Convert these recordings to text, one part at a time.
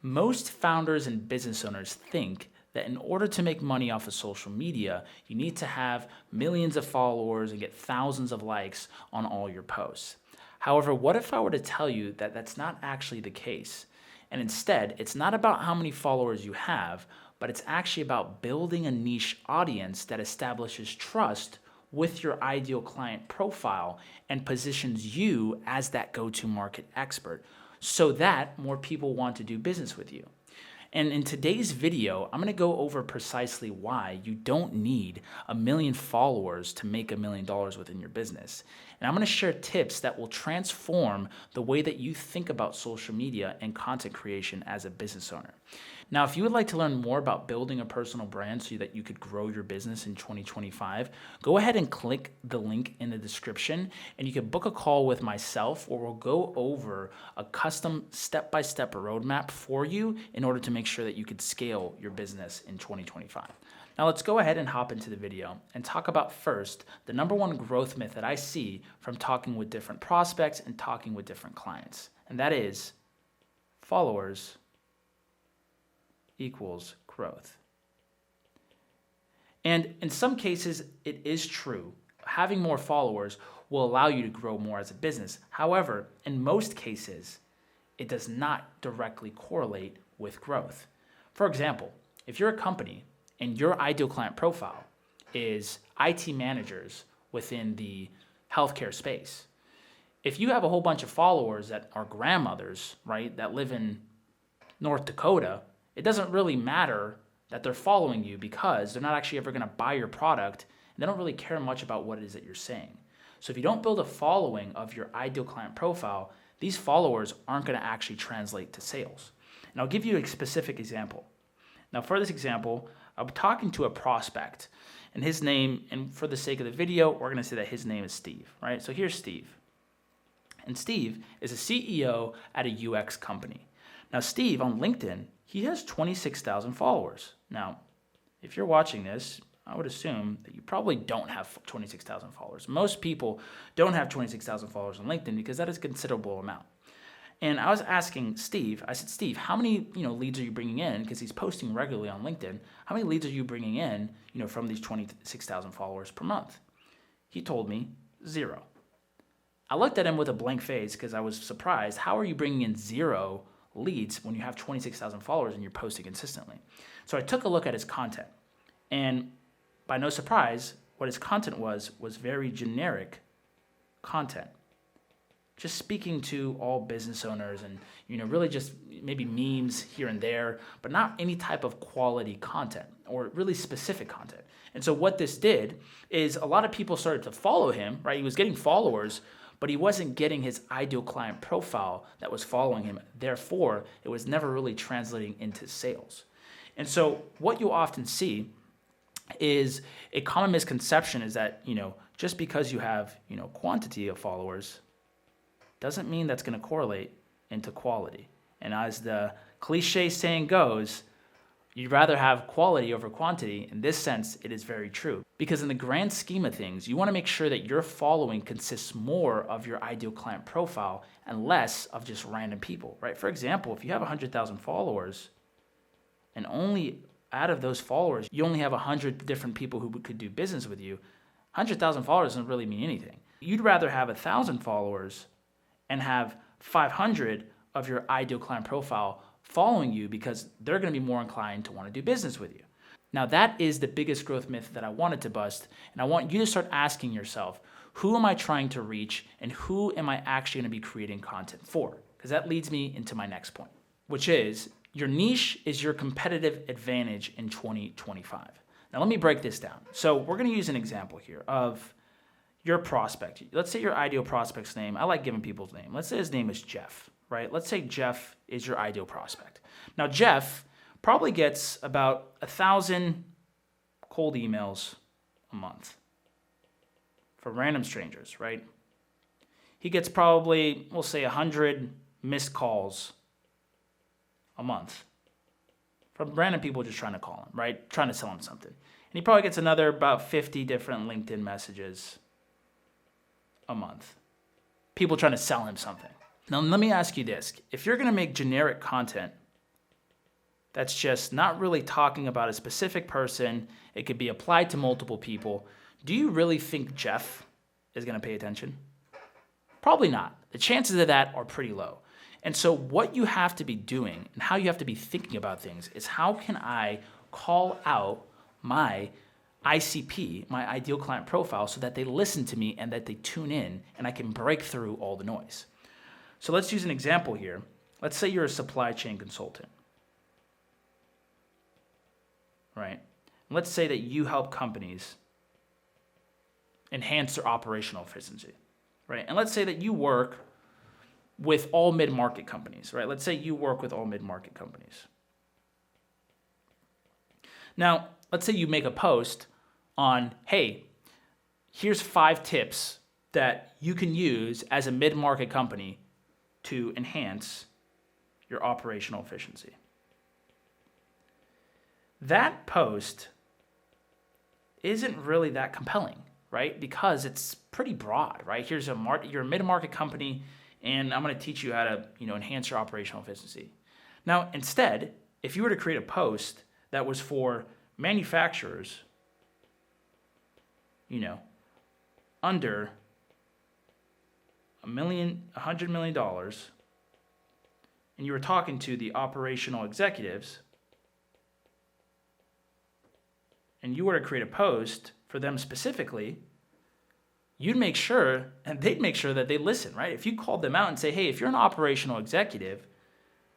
Most founders and business owners think that in order to make money off of social media, you need to have millions of followers and get thousands of likes on all your posts. However, what if I were to tell you that that's not actually the case? And instead, it's not about how many followers you have, but it's actually about building a niche audience that establishes trust with your ideal client profile and positions you as that go-to market expert so that more people want to do business with you. And in today's video, I'm going to go over precisely why you don't need 1 million followers to make $1 million within your business. And I'm going to share tips that will transform the way that you think about social media and content creation as a business owner. Now, if you would like to learn more about building a personal brand so that you could grow your business in 2025, go ahead and click the link in the description and you can book a call with myself where we'll go over a custom step-by-step roadmap for you in order to make sure that you could scale your business in 2025. Now let's go ahead and hop into the video and talk about first the number one growth myth that I see from talking with different prospects and talking with different clients. And that is followers equals growth. And in some cases, it is true. Having more followers will allow you to grow more as a business. However, in most cases, it does not directly correlate with growth. For example, if you're a company and your ideal client profile is IT managers within the healthcare space, if you have a whole bunch of followers that are grandmothers, right, that live in North Dakota, it doesn't really matter that they're following you because they're not actually ever going to buy your product and they don't really care much about what it is that you're saying. So if you don't build a following of your ideal client profile, these followers aren't going to actually translate to sales. And I'll give you a specific example. Now for this example, I'm talking to a prospect and his name, and for the sake of the video, we're going to say that his name is Steve, right? So here's Steve. And Steve is a CEO at a UX company. Now Steve on LinkedIn, he has 26,000 followers. Now, if you're watching this, I would assume that you probably don't have 26,000 followers. Most people don't have 26,000 followers on LinkedIn because that is a considerable amount. And I was asking Steve, I said, Steve, how many leads are you bringing in? Because he's posting regularly on LinkedIn. How many leads are you bringing in from these 26,000 followers per month? He told me 0. I looked at him with a blank face because I was surprised. How are you bringing in 0 leads when you have 26,000 followers and you're posting consistently? So I took a look at his content, and by no surprise, what his content was very generic content, just speaking to all business owners and really just maybe memes here and there, but not any type of quality content or really specific content. And so what this did is a lot of people started to follow him, right? He was getting followers, but he wasn't getting his ideal client profile that was following him. Therefore, it was never really translating into sales. And so what you often see is a common misconception is that, just because you have, quantity of followers doesn't mean that's going to correlate into quality. And as the cliche saying goes, you'd rather have quality over quantity. In this sense, it is very true. Because in the grand scheme of things, you want to make sure that your following consists more of your ideal client profile and less of just random people, right? For example, if you have 100,000 followers and only out of those followers, you only have 100 different people who could do business with you, 100,000 followers doesn't really mean anything. You'd rather have 1,000 followers and have 500 of your ideal client profile following you because they're going to be more inclined to want to do business with you. Now that is the biggest growth myth that I wanted to bust, and I want you to start asking yourself, who am I trying to reach and who am I actually going to be creating content for? Because that leads me into my next point, which is your niche is your competitive advantage in 2025. Now let me break this down. So we're going to use an example here of your prospect. Let's say your ideal prospect's name. I like giving people's name. Let's say his name is Jeff, right? Let's say Jeff is your ideal prospect. Now Jeff probably gets about 1,000 cold emails a month from random strangers, right? He gets probably, we'll say 100 missed calls a month from random people just trying to call him, right? Trying to sell him something. And he probably gets another about 50 different LinkedIn messages a month. People trying to sell him something. Now, let me ask you this. If you're going to make generic content that's just not really talking about a specific person. It could be applied to multiple people. Do you really think Jeff is going to pay attention? Probably not. The chances of that are pretty low. And so what you have to be doing and how you have to be thinking about things is, how can I call out my ICP, my ideal client profile, so that they listen to me and that they tune in and I can break through all the noise. So let's use an example here. Let's say you're a supply chain consultant, right? Let's say that you help companies enhance their operational efficiency, right? And let's say that you work with all mid-market companies, right? Let's say you work with all mid-market companies. Now, let's say you make a post on, hey, here's 5 tips that you can use as a mid-market company to enhance your operational efficiency. That post isn't really that compelling, right? Because it's pretty broad, right? You're a mid-market company, and I'm going to teach you how to, enhance your operational efficiency. Now, instead, if you were to create a post that was for manufacturers, under $100 million, and you were talking to the operational executives, and you were to create a post for them specifically, you'd make sure, and they'd make sure that they listen, right? If you called them out and say, hey, if you're an operational executive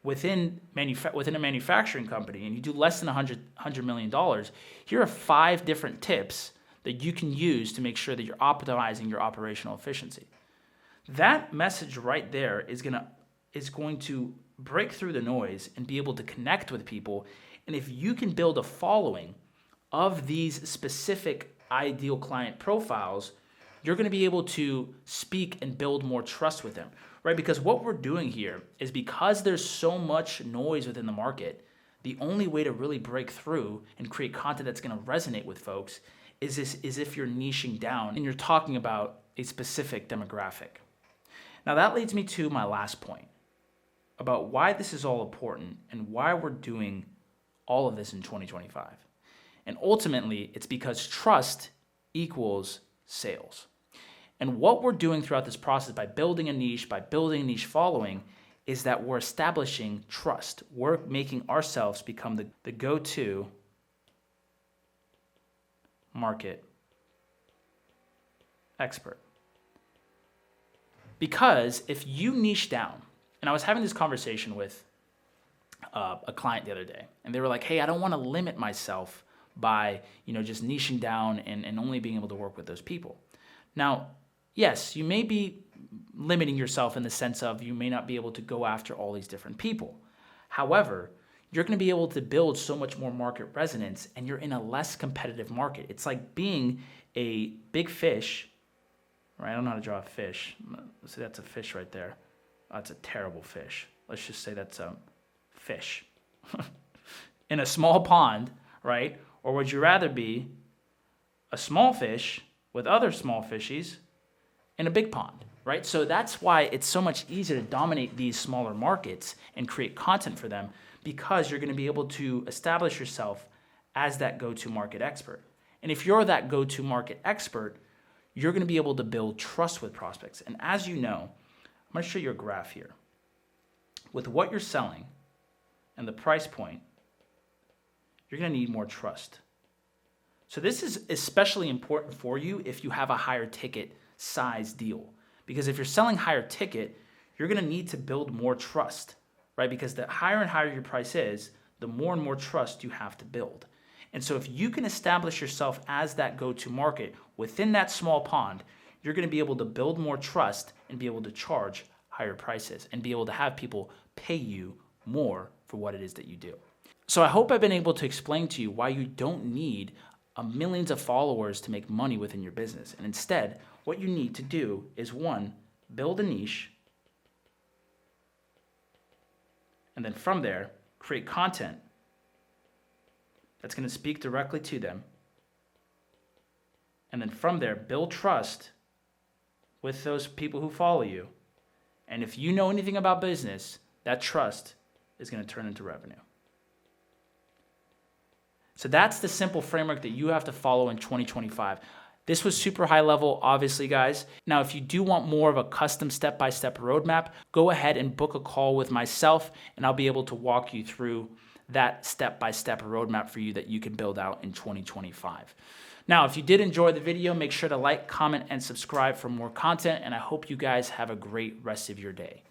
within a manufacturing company and you do less than $100 million, here are 5 different tips that you can use to make sure that you're optimizing your operational efficiency. That message right there is going to break through the noise and be able to connect with people. And if you can build a following of these specific ideal client profiles, you're going to be able to speak and build more trust with them, right? Because what we're doing here is, because there's so much noise within the market, the only way to really break through and create content that's going to resonate with folks is if you're niching down and you're talking about a specific demographic. Now that leads me to my last point about why this is all important and why we're doing all of this in 2025. And ultimately, it's because trust equals sales. And what we're doing throughout this process by building a niche following, is that we're establishing trust. We're making ourselves become the go-to market expert. Because if you niche down, and I was having this conversation with a client the other day, and they were like, hey, I don't want to limit myself by just niching down and only being able to work with those people. Now, yes, you may be limiting yourself in the sense of you may not be able to go after all these different people. However, you're going to be able to build so much more market resonance, and you're in a less competitive market. It's like being a big fish, right? I don't know how to draw a fish. Let's say that's a fish right there. That's a terrible fish. Let's just say that's a fish in a small pond, right? Or would you rather be a small fish with other small fishies in a big pond, right? So that's why it's so much easier to dominate these smaller markets and create content for them, because you're going to be able to establish yourself as that go-to market expert. And if you're that go-to market expert, you're going to be able to build trust with prospects. And as you know, I'm going to show you a graph here. With what you're selling and the price point, you're going to need more trust. So this is especially important for you if you have a higher ticket size deal. Because if you're selling higher ticket, you're going to need to build more trust, right? Because the higher and higher your price is, the more and more trust you have to build. And so if you can establish yourself as that go-to market within that small pond, you're going to be able to build more trust and be able to charge higher prices and be able to have people pay you more for what it is that you do. So I hope I've been able to explain to you why you don't need millions of followers to make money within your business. And instead, what you need to do is, 1, build a niche, and then from there, create content that's going to speak directly to them. And then from there, build trust with those people who follow you. And if you know anything about business, that trust is going to turn into revenue. So that's the simple framework that you have to follow in 2025. This was super high level, obviously, guys. Now, if you do want more of a custom step-by-step roadmap, go ahead and book a call with myself, and I'll be able to walk you through that step-by-step roadmap for you that you can build out in 2025. Now, if you did enjoy the video, make sure to like, comment, and subscribe for more content, and I hope you guys have a great rest of your day.